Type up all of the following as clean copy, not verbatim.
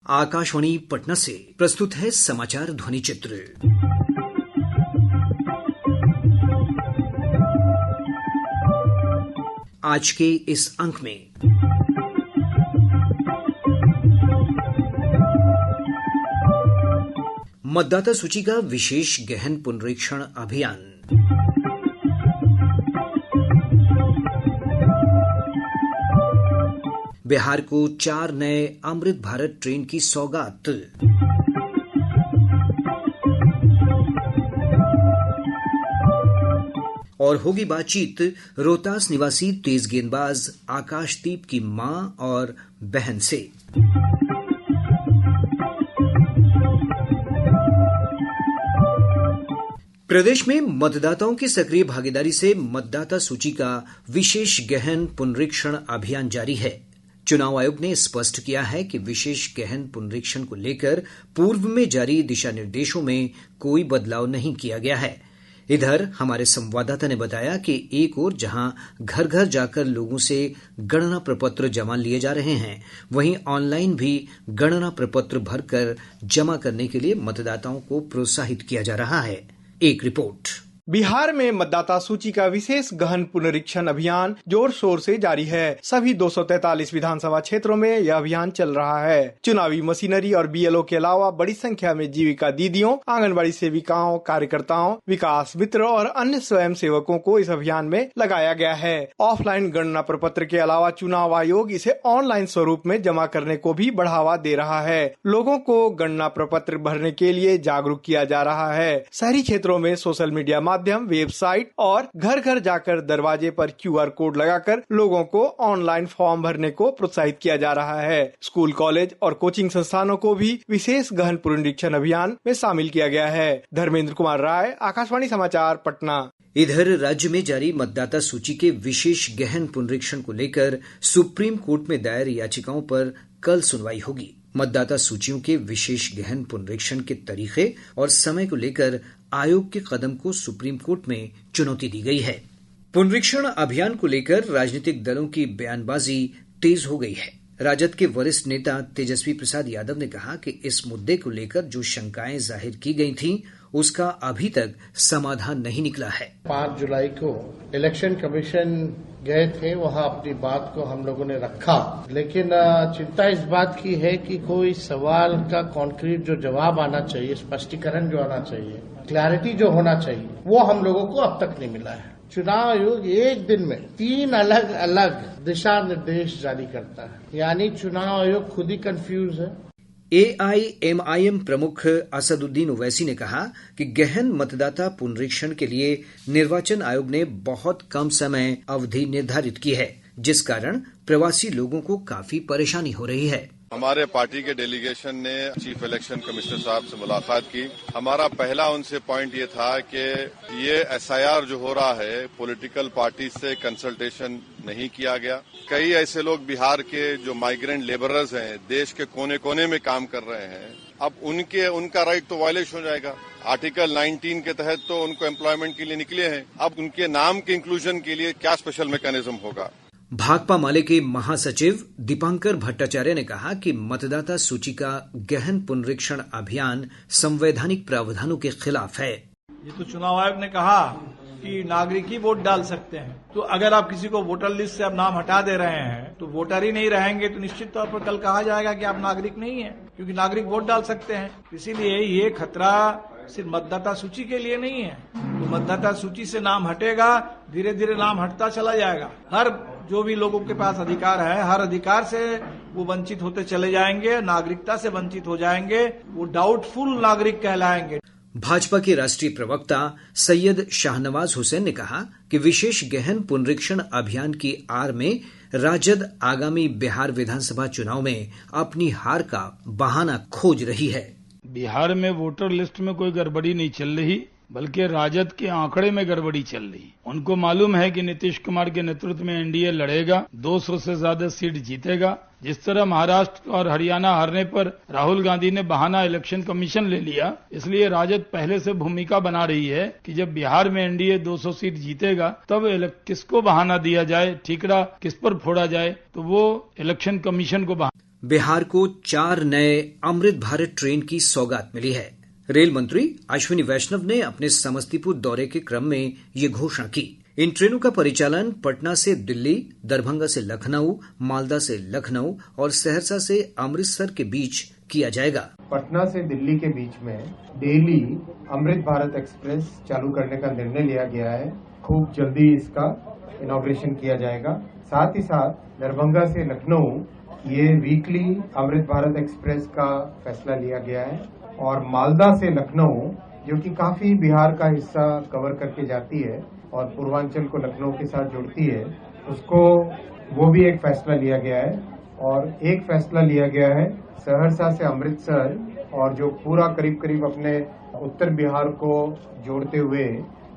आकाशवाणी पटना से प्रस्तुत है समाचार ध्वनि चित्र। आज के इस अंक में मतदाता सूची का विशेष गहन पुनरीक्षण अभियान, बिहार को 4 नए अमृत भारत ट्रेन की सौगात, और होगी बातचीत रोहतास निवासी तेज गेंदबाज आकाशदीप की मां और बहन से। प्रदेश में मतदाताओं की सक्रिय भागीदारी से मतदाता सूची का विशेष गहन पुनरीक्षण अभियान जारी है। चुनाव आयोग ने स्पष्ट किया है कि विशेष गहन पुनरीक्षण को लेकर पूर्व में जारी दिशा निर्देशों में कोई बदलाव नहीं किया गया है। इधर हमारे संवाददाता ने बताया कि एक ओर जहां घर घर जाकर लोगों से गणना प्रपत्र जमा लिए जा रहे हैं, वहीं ऑनलाइन भी गणना प्रपत्र भरकर जमा करने के लिए मतदाताओं को प्रोत्साहित किया जा रहा है। एक रिपोर्ट। बिहार में मतदाता सूची का विशेष गहन पुनरीक्षण अभियान जोर शोर से जारी है। सभी 243 विधानसभा क्षेत्रों में यह अभियान चल रहा है। चुनावी मशीनरी और बीएलओ के अलावा बड़ी संख्या में जीविका दीदियों, आंगनबाड़ी सेविकाओं, कार्यकर्ताओं, विकास मित्र और अन्य स्वयं सेवकों को इस अभियान में लगाया गया है। ऑफलाइन गणना प्रपत्र के अलावा चुनाव आयोग इसे ऑनलाइन स्वरूप में जमा करने को भी बढ़ावा दे रहा है। लोगों को गणना प्रपत्र भरने के लिए जागरूक किया जा रहा है। शहरी क्षेत्रों में सोशल मीडिया माध्यम, वेबसाइट और घर घर जाकर दरवाजे पर क्यूआर कोड लगाकर लोगों को ऑनलाइन फॉर्म भरने को प्रोत्साहित किया जा रहा है। स्कूल, कॉलेज और कोचिंग संस्थानों को भी विशेष गहन पुनरीक्षण अभियान में शामिल किया गया है। धर्मेंद्र कुमार राय, आकाशवाणी समाचार, पटना। इधर राज्य में जारी मतदाता सूची के विशेष गहन पुनरीक्षण को लेकर सुप्रीम कोर्ट में दायर याचिकाओं पर कल सुनवाई होगी। मतदाता सूचियों के विशेष गहन पुनरीक्षण के तरीके और समय को लेकर आयोग के कदम को सुप्रीम कोर्ट में चुनौती दी गई है। पुनरीक्षण अभियान को लेकर राजनीतिक दलों की बयानबाजी तेज हो गई है। राजद के वरिष्ठ नेता तेजस्वी प्रसाद यादव ने कहा कि इस मुद्दे को लेकर जो शंकाएं जाहिर की गई थीं, उसका अभी तक समाधान नहीं निकला है। 5 जुलाई को इलेक्शन कमीशन गए थे, वहां अपनी बात को हम लोगों ने रखा, लेकिन चिंता इस बात की है कि कोई सवाल का कॉन्क्रीट जो जवाब आना चाहिए, स्पष्टीकरण जो आना चाहिए, क्लैरिटी जो होना चाहिए, वो हम लोगों को अब तक नहीं मिला है। चुनाव आयोग एक दिन में 3 अलग अलग दिशा निर्देश जारी करता है, यानी चुनाव आयोग खुद ही कंफ्यूज है। एआईएमआईएम प्रमुख असदुद्दीन ओवैसी ने कहा कि गहन मतदाता पुनरीक्षण के लिए निर्वाचन आयोग ने बहुत कम समय अवधि निर्धारित की है, जिस कारण प्रवासी लोगों को काफी परेशानी हो रही है। हमारे पार्टी के डेलीगेशन ने चीफ इलेक्शन कमिश्नर साहब से मुलाकात की। हमारा पहला उनसे पॉइंट ये था कि ये एसआईआर जो हो रहा है, पॉलिटिकल पार्टी से कंसल्टेशन नहीं किया गया। कई ऐसे लोग बिहार के जो माइग्रेंट लेबरर्स हैं, देश के कोने कोने में काम कर रहे हैं, अब उनका राइट तो वायलेशन हो जाएगा। आर्टिकल 19 के तहत तो उनको एम्प्लॉयमेंट के लिए निकले हैं, अब उनके नाम के इंक्लूजन के लिए क्या स्पेशल मैकेनिज्म होगा। भाकपा माले के महासचिव दीपांकर भट्टाचार्य ने कहा कि मतदाता सूची का गहन पुनरीक्षण अभियान संवैधानिक प्रावधानों के खिलाफ है। ये तो चुनाव आयोग ने कहा कि नागरिक ही वोट डाल सकते हैं, तो अगर आप किसी को वोटर लिस्ट से आप नाम हटा दे रहे हैं तो वोटर ही नहीं रहेंगे, तो निश्चित तौर पर कल कहा जाएगा कि आप नागरिक नहीं है, क्योंकि नागरिक वोट डाल सकते हैं। इसीलिए ये खतरा सिर्फ मतदाता सूची के लिए नहीं है। तो मतदाता सूची से नाम हटेगा, धीरे धीरे नाम हटता चला जाएगा। हर जो भी लोगों के पास अधिकार है, हर अधिकार से वो वंचित होते चले जाएंगे, नागरिकता से वंचित हो जाएंगे, वो डाउटफुल नागरिक कहलाएंगे। भाजपा के राष्ट्रीय प्रवक्ता सैयद शाहनवाज हुसैन ने कहा कि विशेष गहन पुनरीक्षण अभियान की आड़ में राजद आगामी बिहार विधानसभा चुनाव में अपनी हार का बहाना खोज रही है। बिहार में वोटर लिस्ट में कोई गड़बड़ी नहीं चल रही, बल्कि राजद के आंकड़े में गड़बड़ी चल रही। उनको मालूम है कि नीतीश कुमार के नेतृत्व में एनडीए लड़ेगा, 200 से ज्यादा सीट जीतेगा। जिस तरह महाराष्ट्र और हरियाणा हारने पर राहुल गांधी ने बहाना इलेक्शन कमीशन ले लिया, इसलिए राजद पहले से भूमिका बना रही है कि जब बिहार में एनडीए 200 सीट जीतेगा तब किसको बहाना दिया जाए, ठीकरा किस पर फोड़ा जाए, तो वो इलेक्शन कमीशन को बहाना। बिहार को 4 नए अमृत भारत ट्रेन की सौगात मिली है। रेल मंत्री अश्विनी वैष्णव ने अपने समस्तीपुर दौरे के क्रम में ये घोषणा की। इन ट्रेनों का परिचालन पटना से दिल्ली, दरभंगा से लखनऊ, मालदा से लखनऊ और सहरसा से अमृतसर के बीच किया जाएगा। पटना से दिल्ली के बीच में डेली अमृत भारत एक्सप्रेस चालू करने का निर्णय लिया गया है। खूब जल्दी इसका इनॉग्रेशन किया जाएगा। साथ ही साथ दरभंगा से लखनऊ ये वीकली अमृत भारत एक्सप्रेस का फैसला लिया गया है और मालदा से लखनऊ जो कि काफी बिहार का हिस्सा कवर करके जाती है और पूर्वांचल को लखनऊ के साथ जोड़ती है, उसको वो भी एक फैसला लिया गया है। और एक फैसला लिया गया है सहरसा से अमृतसर और जो पूरा करीब करीब अपने उत्तर बिहार को जोड़ते हुए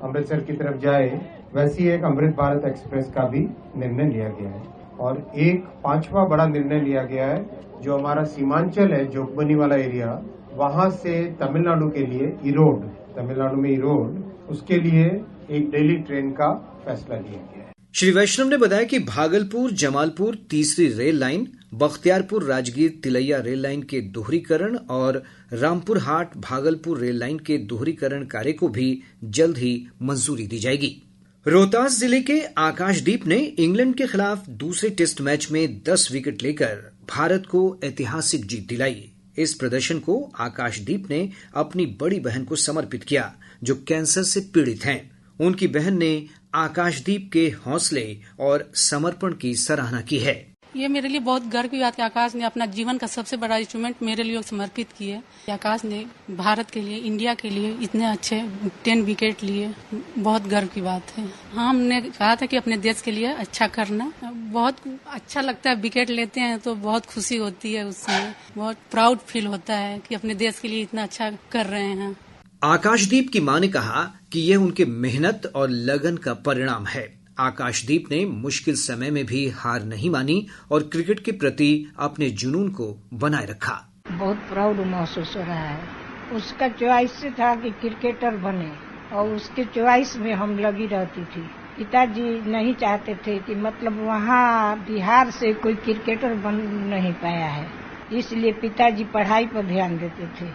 अमृतसर की तरफ जाए, वैसी एक अमृत भारत एक्सप्रेस का भी निर्णय लिया गया है। और एक 5वां बड़ा निर्णय लिया गया है जो हमारा सीमांचल है, जोगबनी वाला एरिया, वहां से तमिलनाडु के लिए इरोड, तमिलनाडु में इरोड, उसके लिए एक डेली ट्रेन का फैसला लिया गया है। श्री वैष्णव ने बताया कि भागलपुर जमालपुर तीसरी rail line, Bakhtiyarpur Rajgir Tilaiya rail line के दोहरीकरण और Rampurhat Bhagalpur rail line के दोहरीकरण कार्य को भी जल्द ही मंजूरी दी जाएगी। रोहतास जिले के आकाशदीप ने इंग्लैंड के खिलाफ दूसरे टेस्ट मैच में 10 विकेट लेकर भारत को ऐतिहासिक जीत दिलाई। इस प्रदर्शन को आकाशदीप ने अपनी बड़ी बहन को समर्पित किया जो कैंसर से पीड़ित हैं। उनकी बहन ने आकाशदीप के हौसले और समर्पण की सराहना की है। ये मेरे लिए बहुत गर्व की बात है। आकाश ने अपना जीवन का सबसे बड़ा इंस्ट्रूमेंट मेरे लिए समर्पित किए। आकाश ने भारत के लिए, इंडिया के लिए इतने अच्छे 10 विकेट लिए, बहुत गर्व की बात है। हाँ, हमने कहा था कि अपने देश के लिए अच्छा करना, बहुत अच्छा लगता है। विकेट लेते हैं तो बहुत खुशी होती है, उससे बहुत प्राउड फील होता है कि अपने देश के लिए इतना अच्छा कर रहे हैं। आकाशदीप की मां ने कहा कि यह उनके मेहनत और लगन का परिणाम है। आकाशदीप ने मुश्किल समय में भी हार नहीं मानी और क्रिकेट के प्रति अपने जुनून को बनाए रखा। बहुत प्राउड महसूस हो रहा है। उसका चॉइस था कि क्रिकेटर बने और उसके चॉइस में हम लगी रहती थी। पिताजी नहीं चाहते थे कि मतलब वहाँ बिहार से कोई क्रिकेटर बन नहीं पाया है, इसलिए पिताजी पढ़ाई पर ध्यान देते थे।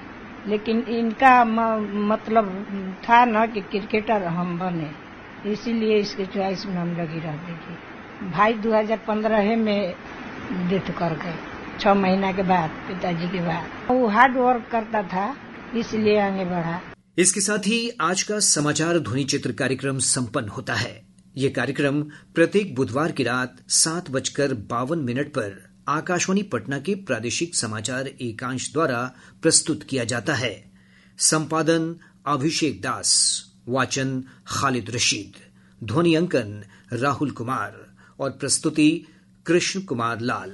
लेकिन इनका मतलब था न कि क्रिकेटर हम बने, इसीलिए इसके चॉइस में हम लगी रहती थी। भाई 2015 में डेथ कर गए, 6 महीना के बाद, पिताजी के बाद। वो हार्ड वर्क करता था, इसलिए आगे बढ़ा। इसके साथ ही आज का समाचार ध्वनि चित्र कार्यक्रम संपन्न होता है। ये कार्यक्रम प्रत्येक बुधवार की रात 7:52 पर आकाशवाणी पटना के प्रादेशिक समाचार एकांश द्वारा प्रस्तुत किया जाता है। संपादन अभिषेक दास, वाचन खालिद रशीद, ध्वनि अंकन राहुल कुमार और प्रस्तुति कृष्ण कुमार लाल।